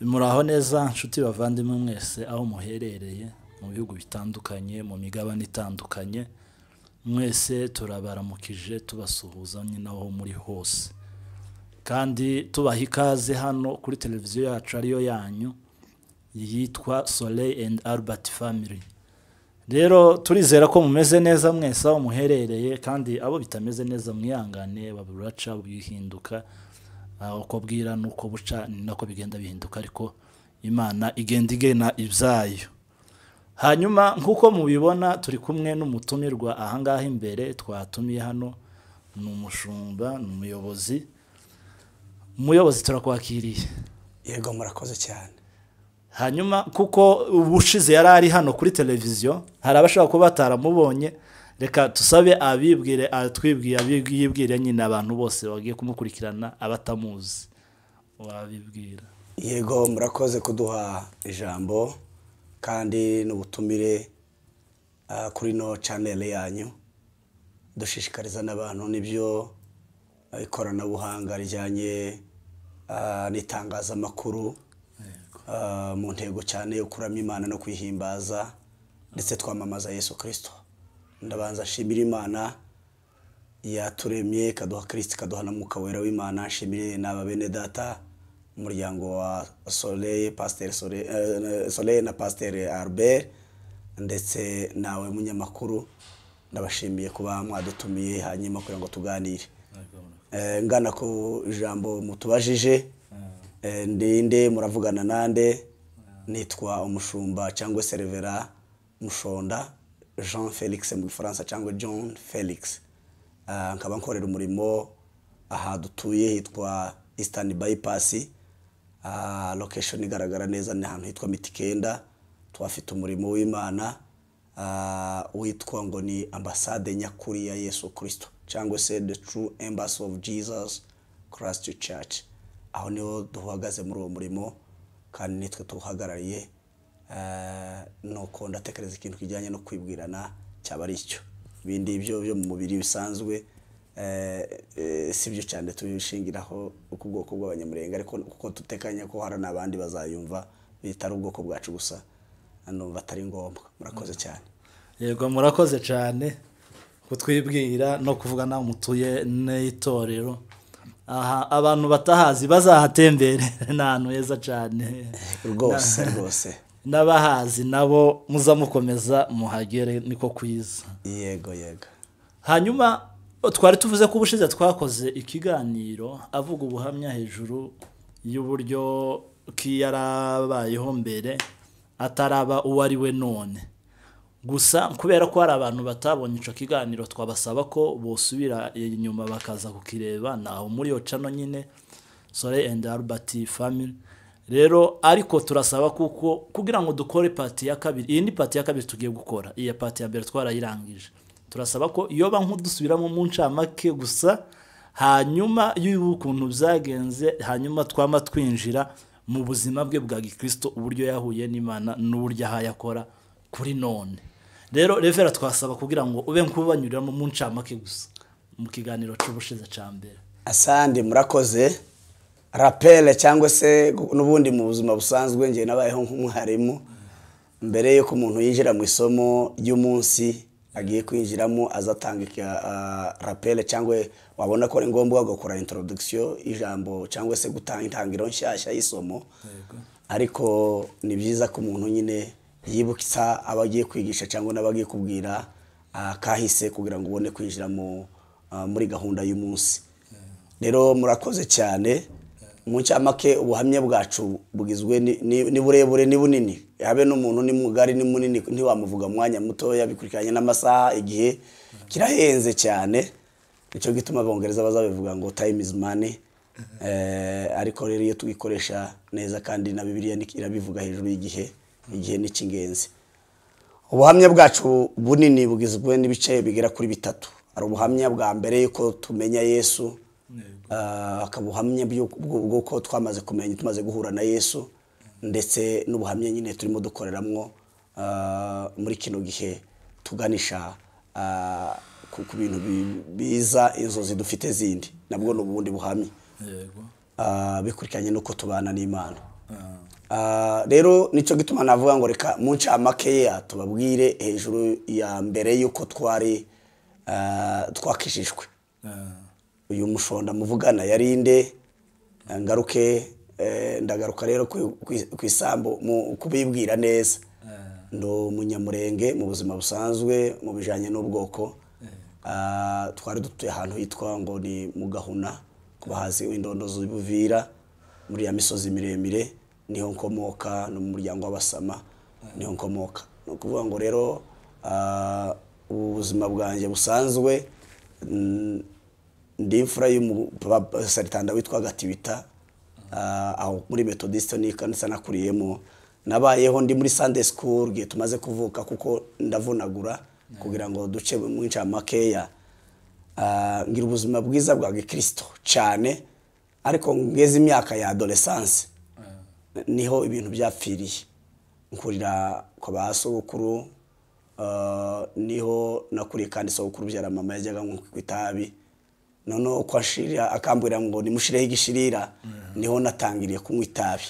Muraho neza nshuti bavandimwe mwese aho muherereye mu bihugu bitandukanye mu migabane itandukanye mwese turabaramukije tubasuhuza nyine aho muri hose kandi tubaha ikaze hano kuri televiziyo yacu ariyo yanyu yitwa Soleil and Albert Family. Rero turizera ko mumeze neza mwese aho muherereye kandi abo bitameze neza mwihangane baburaca bihinduka uko bwira nuko buca nako bigenda bihinduka ariko Imana igenda igena ibyayo. Hanyuma nkuko mubibona turi kumwe n'umutumirwa ahangaha imbere twatumiye hano n'umushumba n'umuyobozi. Umuyobozi turakwakiriye. Yego murakoze cyane. Hanyuma kuko ubushize yarari hano kuri televiziyo hari abashaka kuba bataramubonye reka tusabe abibwire atwibwire nyine abantu bose bagiye kumukurikirana abatamuzi wabibwira. Yego murakoze kuduha ijambo kandi n'ubutumire kuri no channel yanyu dushishikariza n'abantu nibyo ikoranabuhanga rijyanye n'itangazamakuru mu ntego cyane yo kuramya Imana no kwihimbaza ndetse twamamaza Yesu Kristo. Ndabanza shimira Imana yaturemye kaduha Kristo kaduha na Mwuka Wera w'Imana. Shimire n'aba bene data umuryango wa Soleil Soleil na Pasteur Albert ndetse nawe munyamakuru ndabashimiye kuba mwadutumiye hanyuma kugira ngo tuganire. Ngana ko ijambo mutubajije ndinde muravugana nande nitwa umushumba cyangwa Servera Mushonda Jean Felix mu Faransa cyangwa John Felix. Nkaba nkorera umurimo aha dutuye hitwa Eastern Bypass. Location igaragara neza ni ahantu hitwa Mitikenda. Twafite umurimo w'Imana witwa ngo ni ambassade nyakuri ya Yesu Kristo cyangwa se the true embassy of Jesus Christ Church. Aho niho duhagaze muri uwo murimo kandi nitwe tuhagarariye. Nuko ndatekereza ikintu kijyanye no kwibwirana cyaba ari cyo. Ibindi byo mu mubiri bisanzwe sibyo cyane tubishingiraho ukubwoko bw'abanyamurenge ariko kuko tutekanya ko hari nabandi bazayumva bitari ubwoko bwacu gusa numva atari ngombwa. Murakoze cyane. Yego murakoze cyane kutwibwira no kuvuga na mutuye n'itorero. Aha abantu batahazi bazahatembere n'ahantu heza cyane rwose n'abahazi nabo muza mukomeza muhagere niko kwiza. Yego. Hanyuma twari tuvuze ko ubushize twakoze ikiganiro avuga ubuhamya hejuru y'uburyo kiyarabayeho mbere ataraba uwari we none. Gusa kubera ko hari abantu batabonye ico kiganiro twabasaba ko bosubira inyuma bakaza kukireba naho muri yo channel nyine Soleil and Albert Family. Rero ariko turasaba kuko kugira ngo dukore party ya kabiri, iyi ni party ya kabiri tugiye gukora, iya party ya mbere twarayirangije. Turasaba ko iyo bankudusubiramo mu ncamake gusa hanyuma y'ukuntu byagenze hanyuma twama twinjira mu buzima bwe bwa Gikristo uburyo yahuye n'Imana n'uburyo hayakora kuri none. Rero Revera twasaba kugira ngo ube nkubanyuriramo mu ncamake gusa mu kiganiro cy'ubushize cyambere. Asande murakoze. Rappel cyangwa se n'ubundi mu buzima busanzwe ngiye nabayeho nk'umwarimu mbere yo ko umuntu yinjira mu isomo y'umunsi agiye kwinjiramo azatanga rappel cyangwa wabona ko ari ngombwa gukora introduction ijambo cyangwa se gutanga intangiro nshyashya y'isomo. Ariko ni byiza ko umuntu nyine yibukitsa abagiye kwigisha cyangwa nabagiye kubwira kahise kugira ngo ubone kwinjira muri gahunda y'umunsi. Rero murakoze cyane. Mu cyamake ubuhamya bwacu bugizwe ni burebure ni bunini. Yabe n'umuntu ni mugari ni munini ntiwamuvuga mwanya muto yabikurikiranye n'amasaha igihe kirahenze cyane. Nicyo gituma abongereza bazabivuga ngo time is money. Ariko rero iyo tugikoresha neza kandi na Bibiliya irabivuga hejuru y'igihe ni cy'ingenzi. Ubuhamya bwacu bunini bugizwe n'ibice bigera kuri bitatu. Ari ubuhamya bwa mbere yuko tumenya Yesu, akabuhamya bw'uko twamaze kumenya tumaze guhura na Yesu ndetse n'ubuhamya nyine turimo dukoreramwo muri kino gihe tuganisha ku bintu biza inzozi dufite zindi nabwo n'ubundi buhamya. Yego. Bikurikiranye nuko tubana n'Imana. rero nicyo gituma navuga ngo reka mu ncamakeya tubabwire hejuru ya mbere yuko twakishijwe. Uyu mushonda muvugana yarinde ngaruke ndagaruka rero ku isambu kubibwira neza. Ndo umunyamurenge mu buzima busanzwe mu bijanye n'ubwoko. Twari dutuye ahantu hitwa ngo ni mu Gahuna kubahazi w'indondo z'Ubuvira muri ya misozi miremire, niho nkomoka no mu muryango w'Abasama niho nkomoka. No kuvuga ngo rero ubuzima bwanjye busanzwe ndi imfura y'umusaritanda witwa Gatibita, aho muri Methodiste ni kanisa nakuriyemo. Nabayeho ndi muri Sunday school gihe tumaze kuvuka kuko ndavunagura kugira ngo duce mu ncamakeya. Ngira ubuzima bwiza bwa Kristo cyane, ariko ngeze imyaka ya adolescence niho ibintu byapfiriye. Nkurira kwa basogokuru, niho nakuriye kandi sogokuru byara mama yajyaga ku itabi. Noneho ko ashira akambwira ngo nimushireho igishirira, niho natangiriye kunywa itabi.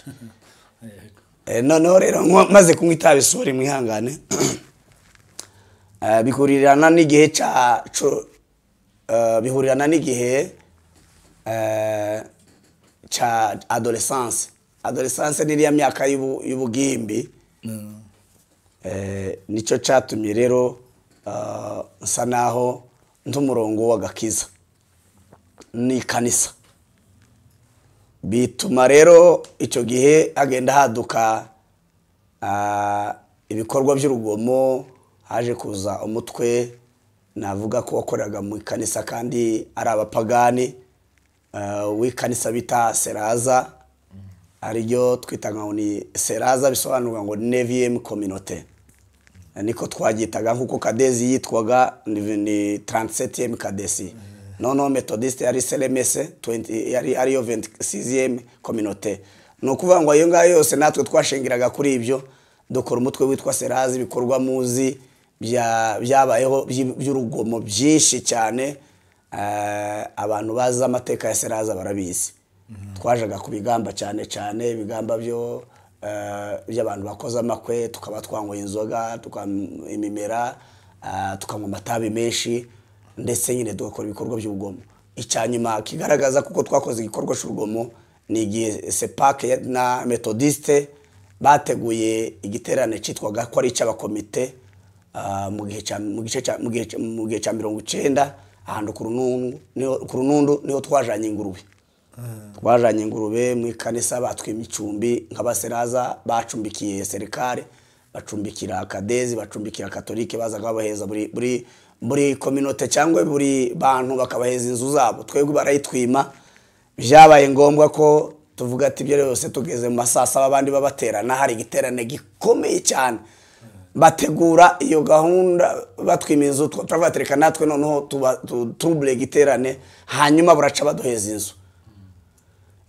Noneho rero maze kunywa itabi sori mwihangane. Bihurirana n'igihe cha adolescence. Adolescence ni ya myaka y'ubugimbi. Nico cyatumye rero nsa naho ntumurongo w'agakiza ni kanisa. Bituma rero icyo gihe agenda haduka ibikorwa by'urugomo. Haje kuza umutwe navuga ko wakoraga mu kanisa kandi ari abapagani w'ikanisa bita Seraza, ariryo twitaga ngo ni Seraza, bisobanurwa ngo 9e communauté. Niko twagitaga nkuko Kadezi yitwaga ni 37e Kadesi. Noneho Methodiste yari Selemese 20 yari ariyo 26e communauté. No kuvuga ngo ayo ngayo yose natwe twashingiraga kuri ibyo dukora umutwe witwa Seraza. Ibikorwa muzi byabayeho by'urugomo byinshi cyane. Abantu baza amateka ya Seraza barabizi. Twajaga kubigamba cyane cyane ibigamba byo by'abantu bakoze amakwe, tukaba twangoye inzoga, tukamimera, tukanywa amatabi menshi, ndetse nyine dukora ibikorwa by'urugomo. Icyanyuma kigaragaza kuko twakoze igikorwa cy'urugomo ni igihe Sepak na Methodiste bateguye igiterane cyitwaga ko ari cy'abakomite mu gihe cya 90 ahantu ku Runundu niho twajanye ingurube. Twajanye ingurube mu kanisa batwima icumbi nk'abaseraza bacumbikiye serikare, bacumbikira Kadezi, bacumbikira Katolike, bazaga babaheza buri communauté cyangwa buri bantu bakabaheza inzu zabo. Twebwe barayitwima. Byabaye ngombwa ko tuvuga ati byo yose tugeze mu masasa abandi babaterana. Hari igiterane gikomeye cyane bategura iyo gahunda batwima inzu, turabatereka natwe noneho trouble giterane, hanyuma buraca baduheza inzu.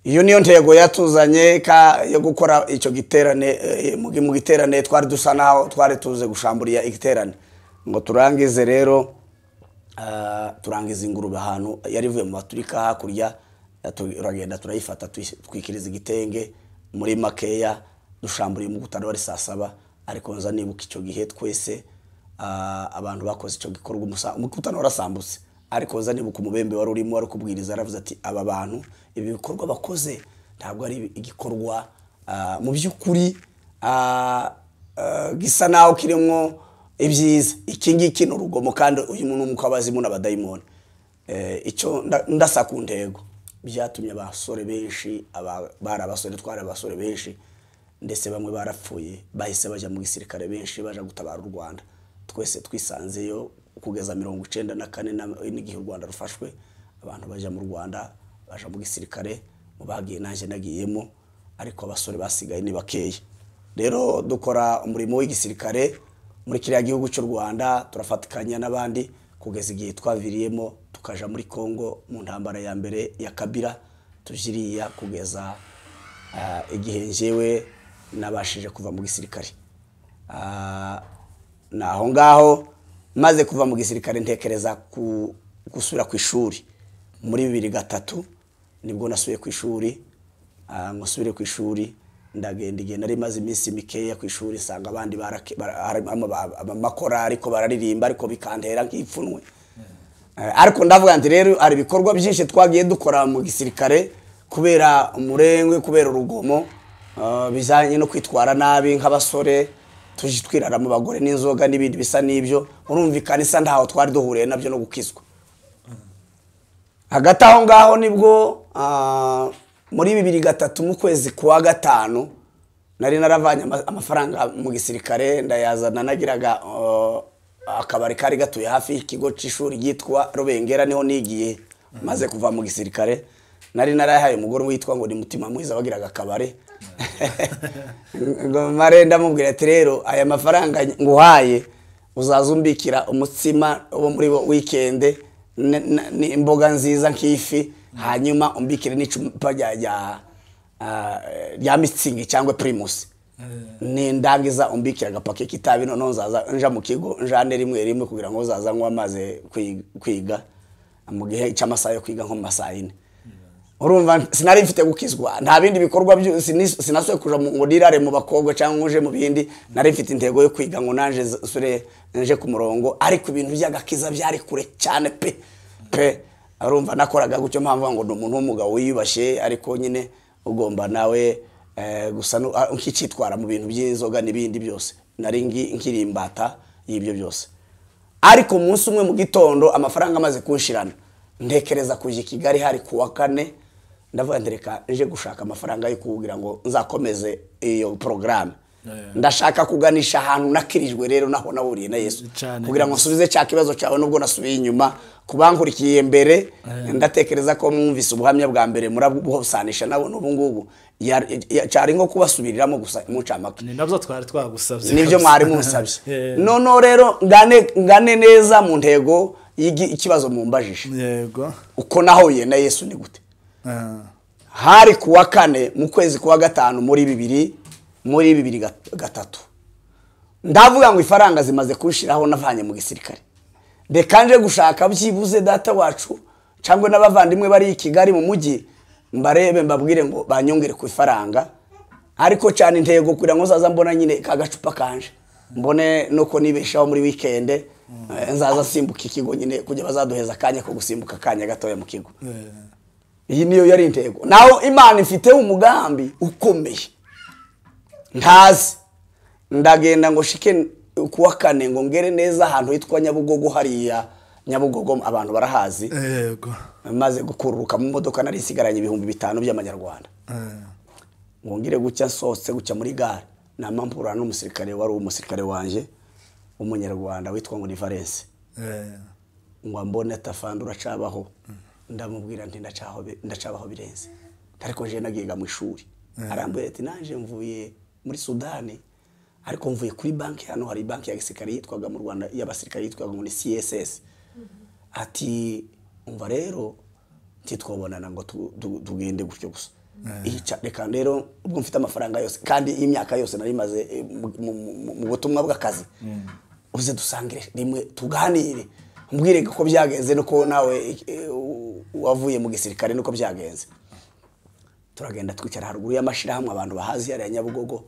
Iyo niyo ntego yatuzanye yo gukora icyo giterane. Mu giterane twari dusa naho twari tuze gushamburiya igiterane ngo turangize rero. Turangiza ingurube ahantu yari vuye mu baturika hakurya, turagenda turayifata twikiriza igitenge muri makeya dushamburiye mu gutano wari saa 7. Ariko nza nibuka icyo gihe twese abantu bakoze icyo gikorwa umukutano warasambutse. Ariko nza nibuka umubembe wari urimo wari kubwiriza, aravuze ati aba bantu ibi bikorwa bakoze ntabwo ari igikorwa mu by'ukuri gisa naho kirimo ibyiza. Iki ngiki n'urugomo kandi uyu muntu mukabazimu n'abadayimoni. Icyo ndasa ku ntego byatumye abasore benshi bari abasore twari abasore benshi, ndetse bamwe barapfuye bahise bajya mu gisirikare, benshi baje gutabara u Rwanda. Twese twisanzeyo kugeza 94 n'igihe u Rwanda rufashwe. Abantu baje mu Rwanda baje mu gisirikare, mu bagiye nanje nagiyemo, ariko abasore basigaye ni bakeya. Rero dukora umurimo w'igisirikare muri kiriya gihugu cy'u Rwanda, turafatikanya n'abandi kugeza igihe twaviriyemo tukaja muri Kongo mu ntambara ya mbere ya Kabila, tujiriya kugeza igihe njewe nabashije kuva mu gisirikare. Naho ngaho maze kuva mu gisirikare ntekereza gusubira ku ishuri. Muri 2003 nibwo nasubiye ku ishuri. Ngusubire ku ishuri ndagenda igihe nari maze iminsi mikeya ku ishuri sanga abandi amakora ariko bararirimba ariko bikantera nk'ipfunwe ariko ndavuga nti rero ari bikorwa byinshi twagiye dukora mu gisirikare kubera umurengwe kubera urugomo bizanye no kwitwara nabi nk'abasore tujitwirara mu bagore n'inzoga n'ibindi bisa n'ibyo urumvikana isa ndaho twari duhuriye nabyo no gukizwa hagati aho ngaho nibwo muri 2003 mu kwezi kwa gatanu nari naravanye amafaranga mu gisirikare ndayazana nagiraga akabari kari gatuye hafi y'ikigo c'ishuri gitwa Rubengera niho nigiye maze kuva mu gisirikare nari narahaye umugore witwa ngo ni Mutima Mwiza bagiraga akabari ngo mare ndamubwira ati rero aya mafaranga nguhaye uzazumbikira umutsima wo muri weekend ni imboga nziza nk'ifi hanyuma umbikire n'icupa rya mitsingi cyangwa primus ni ndangiza umbikira agapake kitabi none nzaza nja mu kigo njane rimwe kugira ngo uzaza nkwa amaze kwiga mu gihe cy'amasaha yo kwiga nko masayine urumva sinari mfite gukizwa nta bindi bikorwa sinasoye kuja ngo dirare mu bakobwa cyangwa uje mu bindi nari mfite intego yo kwiga ngo nanje sure nje ku murongo ariko ibintu by'agakiza byari kure cyane pe urumva nakoraga gucyo mpamvu ngo umuntu w'umugabo wiyubashye ariko nyine ugomba nawe gusa nk'icitwara mu bintu by'inzoga n'ibindi byose nari nkirimbata y'ibyo byose ariko umunsi umwe mu gitondo amafaranga amaze kunshirana ntekereza kuje Kigali hari kuwa 4 ndavuga ndereka nje gushaka amafaranga yo kugira ngo nzakomeze iyo program ndashaka kuganisha ahantu nakirijwe rero naho nahuriye na Yesu kugira ngo nsubize cya kibazo cyawe nubwo nasubiye inyuma kubankurikiye mbere ndatekereza ko mwumvise ubuhamya bwa mbere murabusanisha nabo n'ubu ngubu cyari nko kubasubiriramo gusa mucamaka ni nabyo twari twagusabye nibyo mwari musabye none rero ngane neza mu ntego ikibazo mumbajije yego uko nahuye na Yesu ni gute hari kuwa 4 mu kwezi kwa gatanu muri 2003 ndavuga ngo ifaranga zimaze kunshiraho navanye mu gisirikare dekanje gushaka byibuze data wacu cyangwa n'abavandimwe bari i Kigali mu mujyi mbarebe mbabwire ngo banyongere ku ifaranga ariko cyane intego kugira ngo zaza mbona nyine kagacupa kanje mbone nuko nibeshaho muri weekend nzaza simbuka ikigo nyine kujya bazaduheza kanya ko gusimbuka kanya gatoya mu kigo iyi niyo yari intego naho Imana ifite umugambi ukomeye ntazi ndagenda ngo shike kuwa 4 ngo ngere neza ahantu hitwa Nyabugogo hariya Nyabugogo abantu barahazi yego maze gukururuka mu modoka nari sigaranye 5,000 by'amanyarwanda ngo ngire gucya sose gucya muri gare namampura n'umusirikare wari umusirikare wanje umunyarwanda witwa ngo Valence ngo mbone tafandura cabaho ndamubwira nti ndacabaho birenze ariko je nagiga mu ishuri arambwira ati nanje mvuye muri Sudani ariko mvuye kuri banki hano hari banki ya gisirikare yitwaga mu Rwanda y'abasirikare yitwaga ngo ni CSS ati umva rero titwobonana ngo tugende gutyo gusa reka rero ubwo mfite amafaranga yose kandi imyaka yose nari maze mu butumwa bw'akazi uze dusangire rimwe tuganire mbwire ko byagenze nuko nawe wavuye mu gisirikare nuko byagenze turagenda twicara haruguru y'amashira hamwe abantu bahazi ya Nyabugogo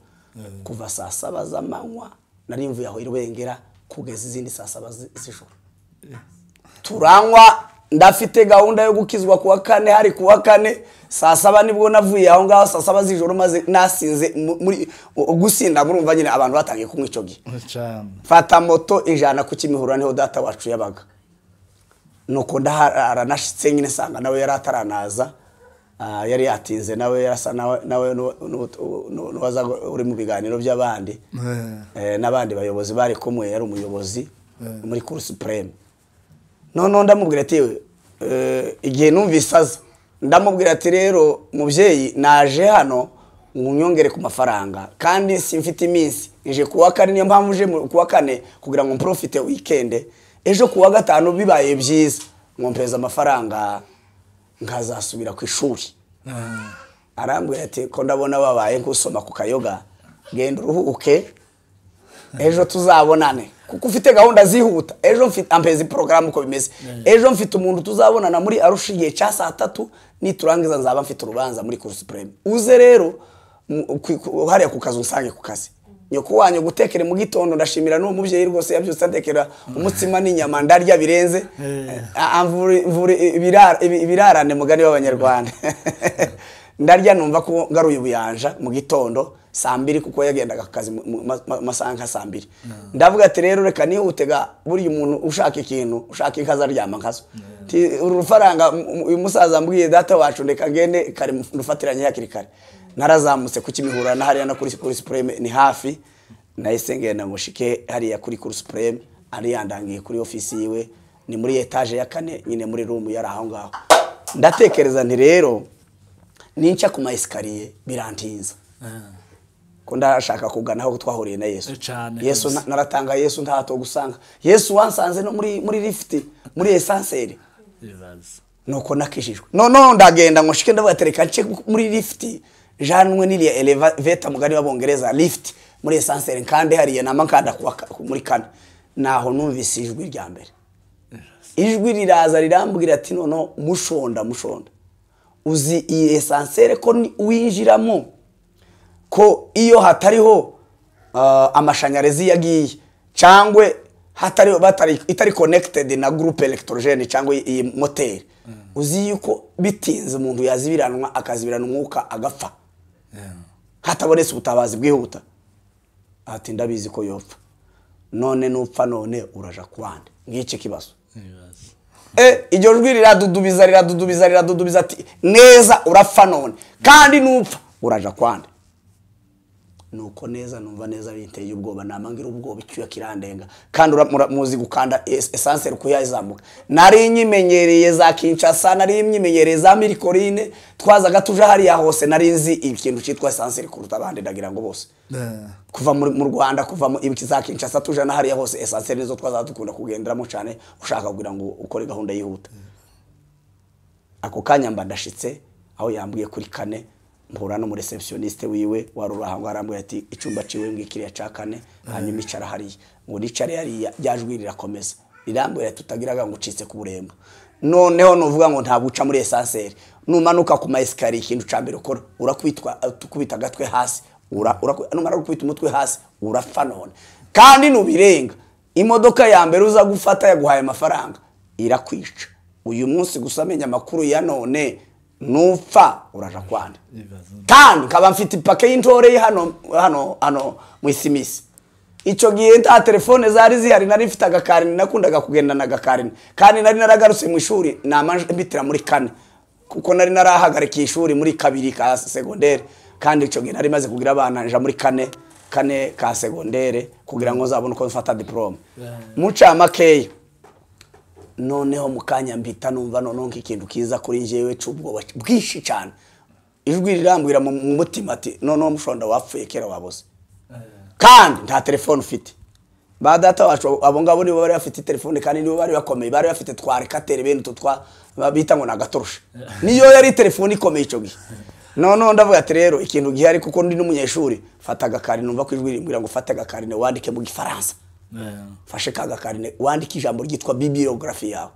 kuva saa 7 z'amanywa nari mvuye aho Irubengera kugeza izindi saa 7 z'ijoro turanywa ndafite gahunda yo gukizwa kuwa 4 hari kuwa 4 saa 7 nibwo navuye aho ngaho saa 7 z'ijoro maze nasinze muri gusinda murumva nyine abantu batangiye kumwicogi fata moto ijana ku Kimihurura niho data wacu yabaga nuko ndaranashitse nyine sanga nawe yari ataranaza yari yatinze nawe yarasa nawe waza uri mu biganiro by'abandi n'abandi bayobozi bari kumwe yari umuyobozi muri Cour Supreme none ndamubwira ati igihe numvisaza ndamubwira ati rero muvyeyi naje hano ngunyongere ku mafaranga kandi simfite iminsi nje kuwa 4 niyo mpamvu je kuwa 4 kugira ngo profite weekend ejo kuwa 5 bibaye byiza ngompeza amafaranga nkazasubira ku ishuri arambwira ati ko ndabona babaye nkusoma ku kayoga genda uruhuke ejo tuzabonane kuko ufite gahunda zihuta ejo mfite ampezi program uko bimeze ejo mfite umuntu tuzabonana muri Arusha igihe cya saa 3 niturangiza nzaba mfite urubanza muri Cour Supreme uze rero hariya ku kazi unsange ku kazi nyoko wanyu gutekere mu gitondo ndashimira n'uwo muvyeyi rwose yabyutse atekera umutsima n'inyama ndarya birenze amvura ibirarane mugani w'abanyarwanda ndarya numva ko ngaruye ubuyanja mu gitondo saa 2 kuko yagendaga akazi masaha nka saa 2 ndavuga ati rero reka nihutega buri umuntu ushaka ikintu ushaka inkaza aryama nkazo urufaranga uyu musaza mbwiye data wacu ndeka ngende kare ndufatiranye hakiri kare narazamutse ku Kimihurura na hariya na kuri Supreme ni hafi nahise ngenda mushike hariya kuri Supreme ari yandangiye kuri ofisi yiwe ni muri etage ya 4 nyine muri room yari aho ngaho ndatekereza nti rero ninca ku maeskalier birantinza ko ndashaka kugana aho twahuriye na Yesu Yesu naratanga Yesu ntato gusanga Yesu wansanze no muri lift muri essentiel nuko nakishijwe no ndagenda ngo shike ndabatereka nce muri lift janwe nili elevator mugari w'abongereza lift muri essentiel kandi hariye namankanda muri kane naho numvise ijwi rya mbere ijwi riraza rirambwira ati nono mushonda uzi iyi essentiel ko winjiramo ko iyo hatariho amashanyarazi yagiye cyangwe hatariho itari connected na groupe electrogene cyangwa iyi moteur uzi yuko bitinze umuntu yazibiranwa akazibirana umwuka agapfa hatabonetse ubutabazi bwihuta ati ndabizi ko yopfa none nupfa none uraja kwande ngice kibazo iryo jwi riradudubiza ati neza urapfa none kandi nupfa uraja kwande nuko neza numva neza biteye ubwoba namangira ubwoba icyuya kirandenga kandi muzi gukanda essentiel kuyazamuka nari nyimenyereye za Kinshasa nari nyimenyereye za Mirikorine twazaga tuja hari ya hose nari nzi ikintu cyitwa essentiel kuruta abandi ndagira ngo bose kuva mu Rwanda kuva mu ibiki za Kinshasa tuja na hari ya hose essentiel nizo twaza dukunda kugenderamo cyane ushaka kugira ngo ukore gahunda yihuta ako kanya mba ndashitse aho yambwiye kuri 4 mpura no mu receptioniste wiwe warurahango arambwe ati icumba ciwe ngikiriya ca 4 hanyuma icara hariya ngo nicare hariya ryajwi rirakomeza rirambwe tutagiraga ngo ucitse ku burembo noneho novuga ngo nta guca muri essentiel numanuka ku maeskari ikintu cambere ukora urakwitwa tukubita gatwe hasi numara gukubita umutwe hasi urapfa none kandi nubirenga imodoka ya mbere uza gufata yaguhaye amafaranga irakwica uyu munsi gusamenya makuru ya none nupfa uraja kwanda kandi kaba mfite ipake y'intore hano mu Isimisi ico gihe nta telefone zari zihari nari mfite agakarini nakundaga kugenda na gakarini kandi nari naragarutse mu ishuri namanje mbitira muri 4 kuko nari narahagarikiye ishuri muri 2 ka secondaire kandi ico gihe nari maze kugira abana nja muri 4 ka secondaire kugira ngo zabone uko mfata diplome muca makeya noneho mukanya mbita numva nononka ikintu kiza kuri njewe c'ubwoba bwishi cyane ijwi rirambwira mu mutima ati noneho mushonda wapfuye kera waboze kandi nta telefone ufite ba data wacu abo ngabo nibo bari bafite telefone kandi nibo bari bakomeye bari bafite twarekatere bene tutwa babita ngo nagatorusha niyo yari telefone ikomeye ico gihe noneho ndavuga ati rero ikintu gihari kuko ndi n'umunyeshuri fata agakari numva ko ijwi rimbwira ngo fata agakarine wandike mu Gifaransa fashe kaga karine wandika ijambo ryitwa bibliography yawe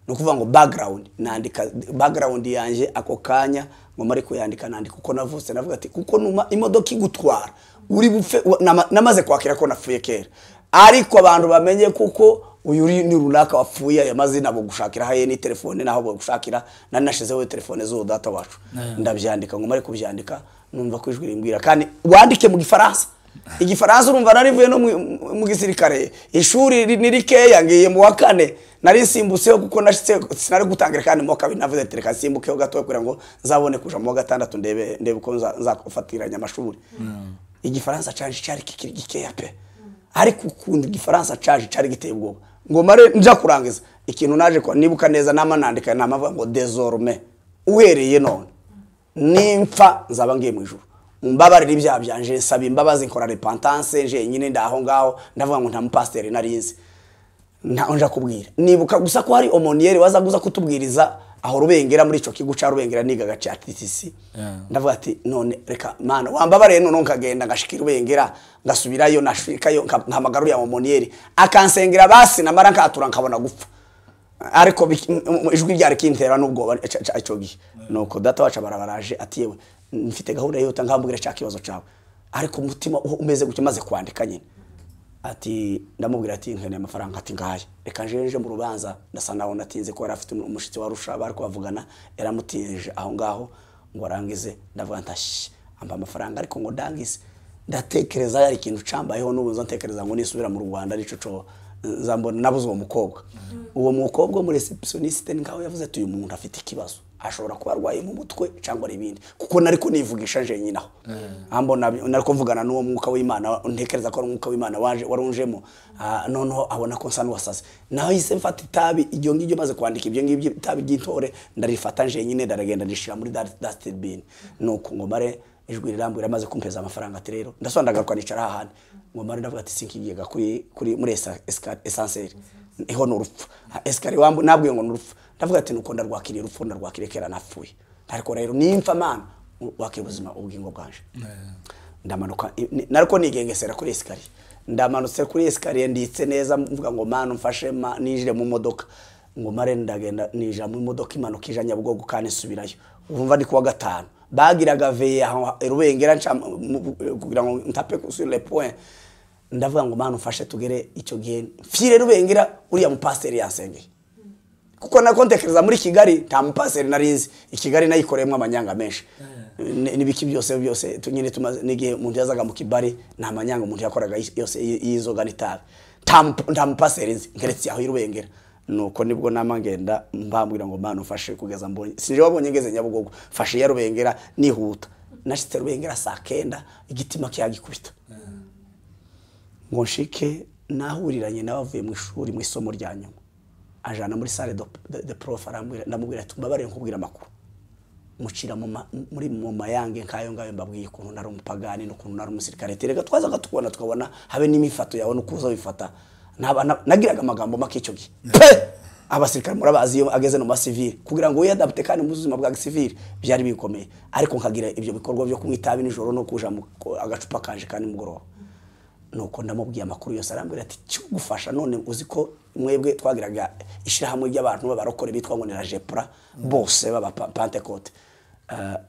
no kuvuga ngo background nandika background yanje ako kanya ngo mari kuyandika nandika kuko navutse navuga ati kuko numa imodoka igutwara uri bupfe namaze kwakira ko nafuye kera ariko abantu bamenye kuko uyu ni runaka wapfuye yamazina bo gushakira haye ni telefone naho bo gushakira nari nashizeho telefone zo data wacu ndabyandika ngo mari kubyandika numva ko ijwi rimbwira kandi wandike mu Gifaransa Igifaransa urumva narivuye no mu gisirikare ishuri nirikeya ngiye mu wa 4 nari simbuseho kuko nashitse sinari gutangira kandi mu wa 2 navuze tereka simbukeho gato kugira ngo nzabone kuja mu wa 6 ndebe uko nzakufatiranya amashuri Igifaransa canje cyari kikirigikeya pe ariko ukundi Igifaransa cari giteye ubwoba ngo mare nja kurangiza ikintu naje ko nibuka neza namanandika namavuga ngo désormais uhereye none nimfa nzaba ngiye mu ijuru mbabarira ibyaha byanje nsaba imbabazi nkora repentance nje nyine ndaho ngaho ndavuga ngo nta mupasiteri narinzi nja kubwira nibuka gusa ko hari omoniere waza guza kutubwiriza aho Rubengera muri ico kigo ca Rubengera nigaga ca TTC ndavuga ati none reka mana wambabarire none nkagenda ngashikira Rubengera ngasubirayo nashikayo nkamagaru ya omoniere akansengera basi namara nkatura nkabona gupfa ariko ijwi ryari kintera n'ubwoba ico gihe nuko data wacu barabaraje ati yewe mfite gahunda yihuta nkambwira cya kibazo cyawe ariko umutima umeze gutyo maze kwandika nyine ati ndamubwira ati nkeneye amafaranga ati ngaye reka nje mu rubanza ndasa naho natinze ko yari afite umushitsi warusha bari kubavugana yaramutije aho ngaho ngo arangize ndavuga ntashi amba amafaranga ariko ngo ndangize ndatekereza yari ikintu cambayeho n'ubuzo ntekereza ngo nisubira mu Rwanda arico zambona nabuze uwo mukobwa uwo mukobwa muri receptioniste ngaho yavuze ati uyu muntu afite ikibazo ashobora kuba arwaye mu mutwe cyangwa ibindi kuko nariko nivugisha je nyinaho ambona nariko mvugana n'uwo mwuka w'Imana ntekereza ko ari umwuka w'Imana warunjemo noneho abona ko nsa n'uwasaze naho yise mfata itabi iryo ngiryo maze kwandika ibyo ngibyo itabi ry'intore ndarifata nje nyine ndaragenda ndishira muri dustbin nuko ngo mare ijwi rirambwira maze kumpeza amafaranga ati rero ndasondagaruka nicara hahandi ngo mare ndavuga ati sinkigega kuri muri essentiel iho n'urupfu eskari wambu nabwiye ngo n'urupfu ndavuga ati nuko ndarwakiriye urupfu ndarwakirekera napfuye ariko rero nimfa mana wakira ubuzima ubugingo bwanje ndamanuka nariko nigengesera kuri eskari ndamanutse kuri eskari nditse neza mvuga ngo mana mfashe nijire mu modoka ngo mare ndagenda nija mu modoka imanuka ijanya Nyabugogo kandi subirayo urumva ndi kuwa gatanu bagiraga veye aho Rubengera kugira ngo ntape sur les points ndavuga ngo mana mfashe tugere icyo gihe mfire Rubengera uriya mupasiteri yansengeye kuko nako ntekereza muri Kigali nta mupasiteri narinzi ikigali nayikoreyemo amanyanga menshi nibiki byose tunyine tumaze nigihe umuntu yazaga mu kibari nta manyanga umuntu yakoraga yose yizoga nitabe nta mupasiteri nzi ngeretse aho Rubengera nuko nibwo namangenda mbambwira ngo mana ufashe kugeza mbonye sinje wabonye ngeze Nyabugogo fashe ya Rubengera nihuta nashite Rubengera saa 9 igitima cyagikubita ngo nshike nahuriranye nabavuye mu ishuri mu isomo rya nyuma ajana muri salle de prof arambwira ndamubwira ati mbabare nkubwira amakuru mucira muri mu mayange nkayo ngayo mbabwiye ukuntu nari umupagani n'ukuntu nari umusirikare terega twazaga tukubona tukabona habe n'imifato yawe n'ukuza bifata nagiraga amagambo makicyo gihe abasirikare murabazi iyo ageze no masivile kugira ngo yadapte kandi mu buzima bwa civile byari bikomeye ariko nkagira ibyo bikorwa byo kumwitabi nijoro no kuja agacupa kanje kandi mugoroba nuko ndamubwiye amakuru yose arambwira ati cyo gufasha none uzi ko mwebwe twagiraga ishirahamwe ry'abantu b'abarokore bitwa ngo ni la Jepra bose baba Pentecote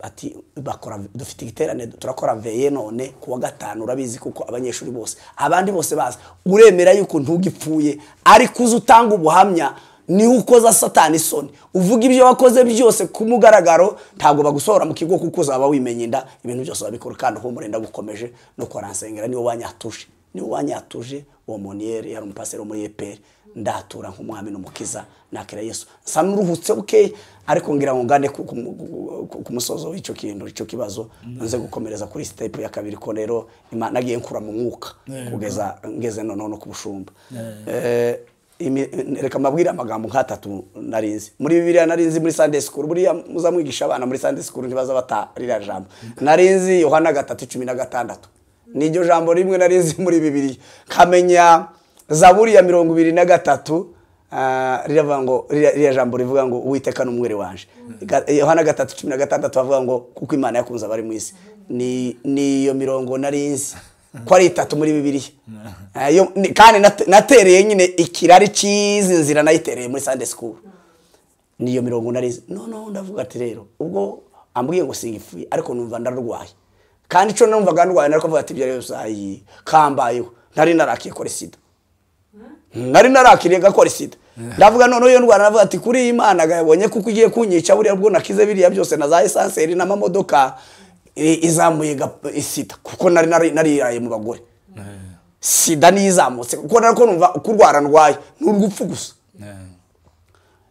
ati bakora dufite igiterane turakora veye none kuwa gatanu urabizi kuko abanyeshuri bose abandi bose baza uremera yuko ntugipfuye ariko uzutanga ubuhamya ni ukoza satani isoni uvuga ibyo wakoze byose kumugaragaro ntago bagusohora mu kigo kuko uzaba wimenye inda ibintu byose babikora kandi ho murenda gukomeje no kwaransengera niwo wanyatuje uwo Moniere yari umupasero muri EPR ndatura nk'umwami n'umukiza nakira Yesu sa nuruhutse buke ariko ngira ngo ngane ku musozo w'icyo kintu icyo kibazo nze gukomereza kuri step ya kabiri ko rero nagiye nkura mu mwuka kugeza ngeze no kubushumba reka mabwira amagambo nk'atatu narinzi muri Bibiliya narinzi muri Sunday school buriya muzamwigisha abana muri Sunday school ntibaza batarira jambo narinzi Yohana 3:16 niryo jambo rimwe narinzi muri Bibiliya kamenya Zaburi ya 23 riravuga ngo ririya jambo rivuga ngo Uwiteka n'umwere wanje Yohana 3:16 avuga ngo kuko Imana yakunze abari mu isi ni iyo mirongo narinzi ko ari 3 muri Bibiliya kandi natereye nyine ikirari cizi nzira nayitereye muri Sunday school niyo mirongo narinzi no ndavuga ati rero ubwo ambwiye ngo singifuye ariko numva ndarwaye kandi cyo numvaga ndwaye nariko avuga ati bya yose ayi kambayeho ntari narakiye kore sida nari narakiriye gakora sida ndavuga none yo ndwara navuga ati kuri Imana gayabonye kuko igiye kunyica buri bwo nakize biriya byose na za essentiel na mamodoka izamuye isida kuko nari mu bagore sida nizamutse kuko nariko numva kurwara ndwaye n'urugupfu gusa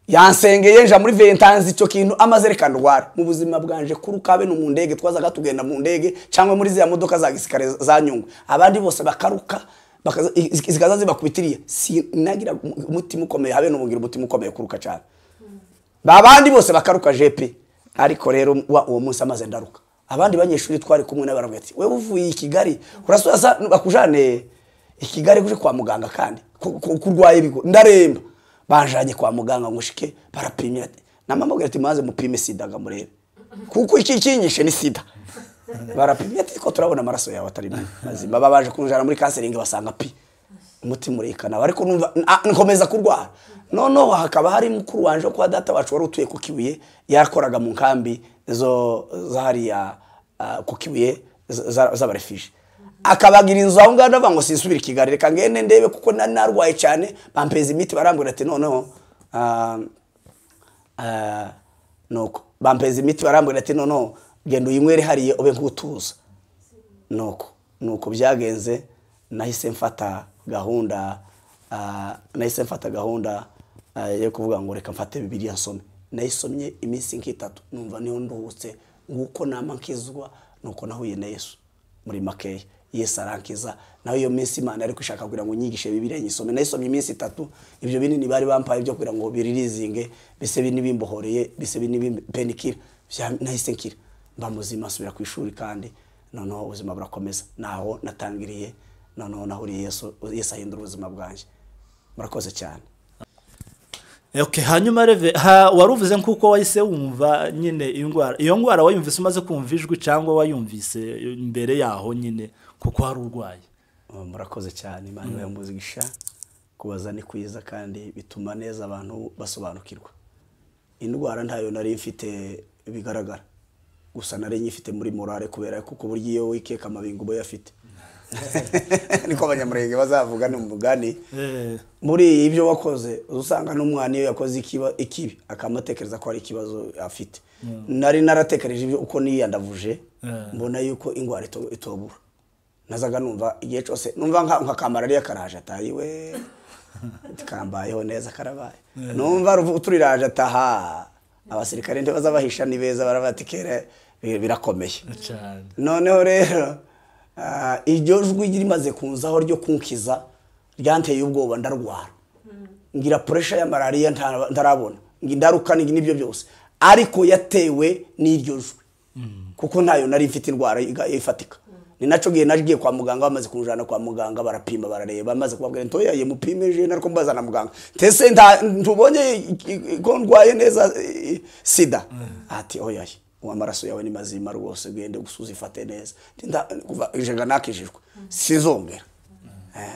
yansengeye nja muri 20 ans icyo kintu amazereka ndwara mu buzima bwanje kurukabe no mu ndege twazaga tugenda mu ndege cyangwa muri ziya modoka za gisikare za Nyungwe abandi bose bakaruka zikaza zibakubitiriye sinagira umutima ukomeye habe no mugira umutima ukomeye kuruka cyane babandi bose bakaruka jepe ariko rero uwo munsi amaze ndaruka abandi banyeshuri twari kumwe n'abaravuga ati wewe uvuye i Kigali urasuza bakujane i Kigali kuje kwa muganga kandi kurwaye bigo ndaremba banjanye kwa muganga ngo shike barapimye na mama agira ati maze mupime sida gamurebe kuko iki kinyishe ni sida barapimye ati ko turabona amaraso yawe atari mazima babaje kunjana muri counseling basanga pi umutima urikana ariko numva nkomeza kurwara no hakaba hari mukuru wanje kwa data wacu wari utuye ku Kibuye yakoraga mu nkambi zo zahariya ku Kibuye z'abarefije akabagira inzu aho ngaho ndavuga ngo sinsubira i Kigali reka ngende ndebe kuko narwaye cyane bampeza imiti barambwira ati noneho nuko bampeza imiti barambwira ati noneho genda uyinywere hariye ube nk'utuza nuko byagenze nahise mfata gahunda yo kuvuga ngo reka mfate Bibiliya nsome nayisomye iminsi nk'itatu numva niho nduhutse nguko nama nkizwa nuko nahuye na Yesu muri makeya Yesu arankiza naho iyo minsi Imana ariko ishaka kugira ngo nyigishe Bibiliya nyisome nayisomye iminsi 3 ibyo binini bari bampaye byo kugira ngo biririzinge bise binibimbohoreye bise binibimpenikira nahise nkira mba muzima asubira ku ishuri kandi noneho ubuzima burakomeza naho natangiriye noneho nahuriye Yesu ahindura ubuzima bwanjye murakoze cyane. Okay, hanyuma reve waruvuze nkuko wahise wumva nyine iyo ngwara wayumvise umaze kumva ijwi cyangwa wayumvise imbere yaho nyine kuko hari urwaye. Murakoze cyane Imana yamuzigisha kubaza ni kwiza kandi bituma neza abantu basobanukirwa. Indwara ntayo nari mfite bigaragara gusa nari nyifite muri morale kubera kuko buryo iyo wikeka amabingo bo yafite niko abanyamurenge bazavuga no mugani muri ibyo wakoze usanga n'umwana iyo yakoze ikibi akamatekereza ko ari ikibazo afite nari naratekereje ibyo uko niyandavuje mbona yuko ingwara itobura nazaga numva igihe cyose numva nka kamarariya karaje atayiwe tikambayeho neza karabaye numva uturiraje ataha abasirikare nde bazabahisha ni beza barabatikere birakomeye noneho rero iryo jwi rimaze kunzaho ryo kunkiza ryanteye ubwoba ndarwara ngira pressure ya malaria ndarabona ngindaruka nibyo byose ariko yatewe n'iryo jwi kuko ntayo nari mfite indwara ifatika ni naco gihe nagiye kwa muganga bamaze kunjana kwa muganga barapima barareba bamaze kubabwira ntoya ye mupimeje nariko mbazana muganga tese ntubonye ko ndwaye neza sida ati oyaye amaraso yawe ni mazima rwose gende gusuza ifate neza kuva ijega nakijijwe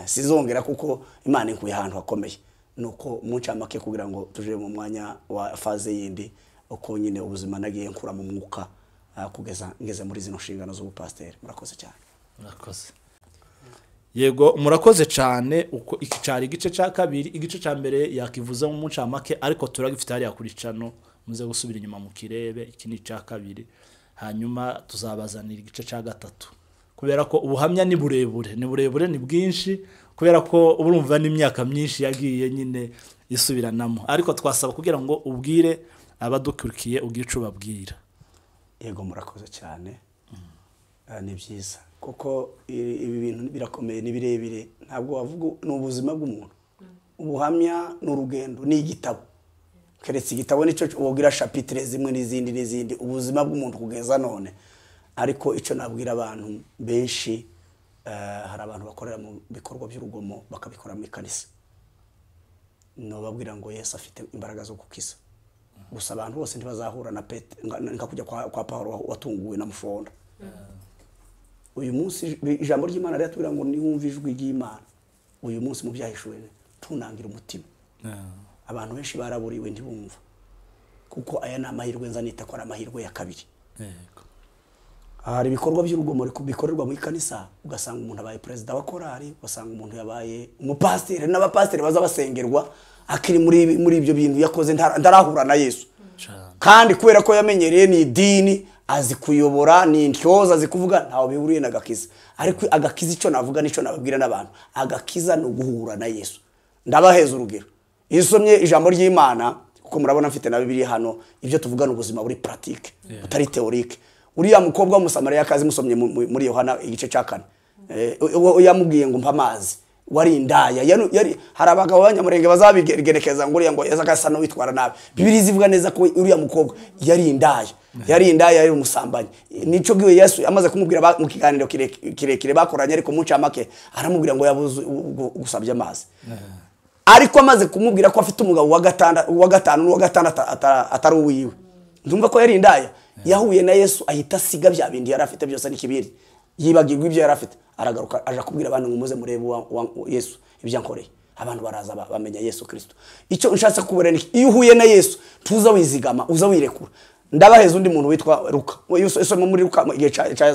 sizongera kuko Imana inkuye ahantu hakomeye nuko munca make kugira ngo tuje mu mwanya wa faze yindi uko nyine ubuzima nagiye nkura mu mwuka kugeza ngeze muri zino nshingano z'ubupasiteri murakoze cyane. Murakoze yego murakoze cyane uko ikicari igice cya kabiri igice cya mbere yakivuze mu munca make ariko turagifite hari yakuricano muze gusubira inyuma mu kirebe iki ni cya kabiri hanyuma tuzabazanira igice cya gatatu kubera ko ubuhamya ni burebure ni bwinshi kubera ko urumva n'imyaka myinshi yagiye nyine isubiranamo ariko twasaba kugira ngo ubwire abadukurikiye ugice ubabwira. Yego murakoze cyane ni byiza kuko ibi bintu birakomeye ni birebire ntabwo wavuga n'ubuzima bw'umuntu ubuhamya n'urugendo ni igitabo keretse igitabo nico wogira chapitre zimwe n'izindi ubuzima bw'umuntu kugeza none ariko ico nabwira abantu benshi hari abantu bakorera mu bikorwa by'urugomo bakabikora mu kanisa no babwira ngo Yesu afite imbaraga zo gukiza gusa abantu bose ntibazahura na nka kujya kwa Paulo watunguwe na mufonda uyu munsi ijambo ry'Imana ryatubwira ngo niwumva ijwi ry'Imana uyu munsi mu byahishuwe tunangira umutima abantu benshi baraburiwe ntibumva kuko aya ni amahirwe nzanita ko ari amahirwe ya kabiri. Hari ibikorwa by'urugomo bikorerwa mu ikanisa ugasanga umuntu abaye president wa korali ugasanga umuntu yabaye umupasiteri n'abapasiteri baza basengerwa akiri muri ibyo bintu yakoze ndarahura na Yesu kandi kubera ko yamenyereye ni idini azi kuyobora ni intyoza azi kuvuga ntaho bihuriye na gakiza ariko agakiza ico navuga nico nababwira n'abantu agakiza no guhura na Yesu ndabaheza urugero isomye ijambo ry'Imana kuko murabona mfite na Bibiliya hano ibyo tuvugana ubuzima buri pratique utari théorique uriya mukobwa w'umusamariya kazi musomye muri Yohana igice cya 4 yamubwiye ngo mpa amazi wari indaya yari hari abagabo b'abanyamurenge bazabigerekeza ngo uriya ngo yazagasa no witwara nabi Bibiliya zivuga neza ko uriya mukobwa yari indaya yari umusambanyi nico giwe Yesu amaze kumubwira mu kiganiro kirekire bakoranye ariko munca make aramubwira ngo yabuze gusabye amazi ariko amaze kumubwira ko afite umugabo wa gatanu n'uwa gatandatu atari uwiwe ndumva ko yari indaya yahuye na Yesu ahita siga bya bindi yari afite byose n'ikibiri yibagirwa ibyo yari afite aragaruka aje kubwira abantu ngo muze murebe Yesu ibyo yankoreye abantu baraza bamenya Yesu Kristo icyo nshatse kuburana iyo uhuye na Yesu tuza wizigama uza wirekura ndabaheza undi muntu witwa Luka isoma muri Luka igihe cya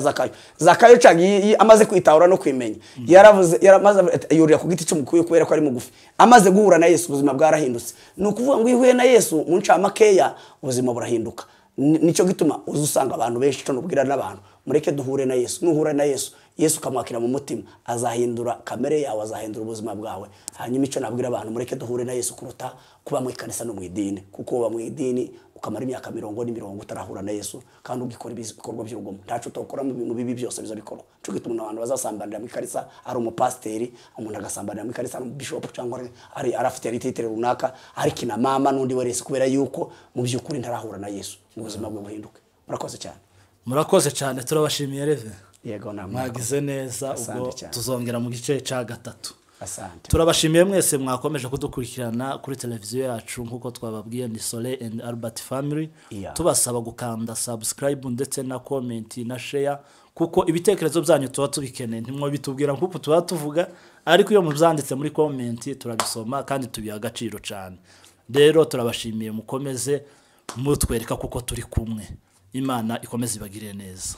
Zakayo cagiye amaze kwitahura no kwimenya yaramaze yurira ku giti cy'umukuye kubera ko ari mugufi amaze guhura na Yesu ubuzima bwarahindutse nukuvuga ngo ihuye na Yesu mu ncamakeya ubuzima burahinduka nico gituma uzusanga abantu benshi cyo nubwira n'abantu mureke duhure na Yesu nuhura na Yesu kamwakira mu mutima azahindura kamere yawe azahindura ubuzima bwawe hanyuma ico nabwira abantu mureke duhure na Yesu kuruta kuba mu ikanisa no mu idini kuko uba mu idini ukamara imyaka 40 utarahura na Yesu kandi ugikora ibikorwa by'urugomo ntacu utokora mu bintu bibi byose bizabikorwa cyo gituma abantu bazasambanira mu ikanisa ari umupasteri umuntu agasambanira mu ikanisa ari bishop cyangwa ari arafite titre runaka ari kina mama nundi wese kubera yuko mu by'ukuri ntarahura na Yesu ubuzima bwe buhinduke murakoze cyane turabashimiye Reve yego mwagize neza ubwo tuzongera mu gice cya 3 asante turabashimiye mwese mwakomeje kudukurikirana kuri televiziyo yacu nkuko twababwiye ni Soleil and Albert Family tubasaba gukanda subscribe ndetse na comment na share kuko ibitekerezo byanyu tuba tubikeneye ntimwo bitubwira nkuko tuba tuvuga ariko iyo mubyanditse muri comment turabisoma kandi tubiha agaciro cyane rero turabashimiye mukomeze mutwereka kuko turi kumwe Imana ikomeze ibagire neza.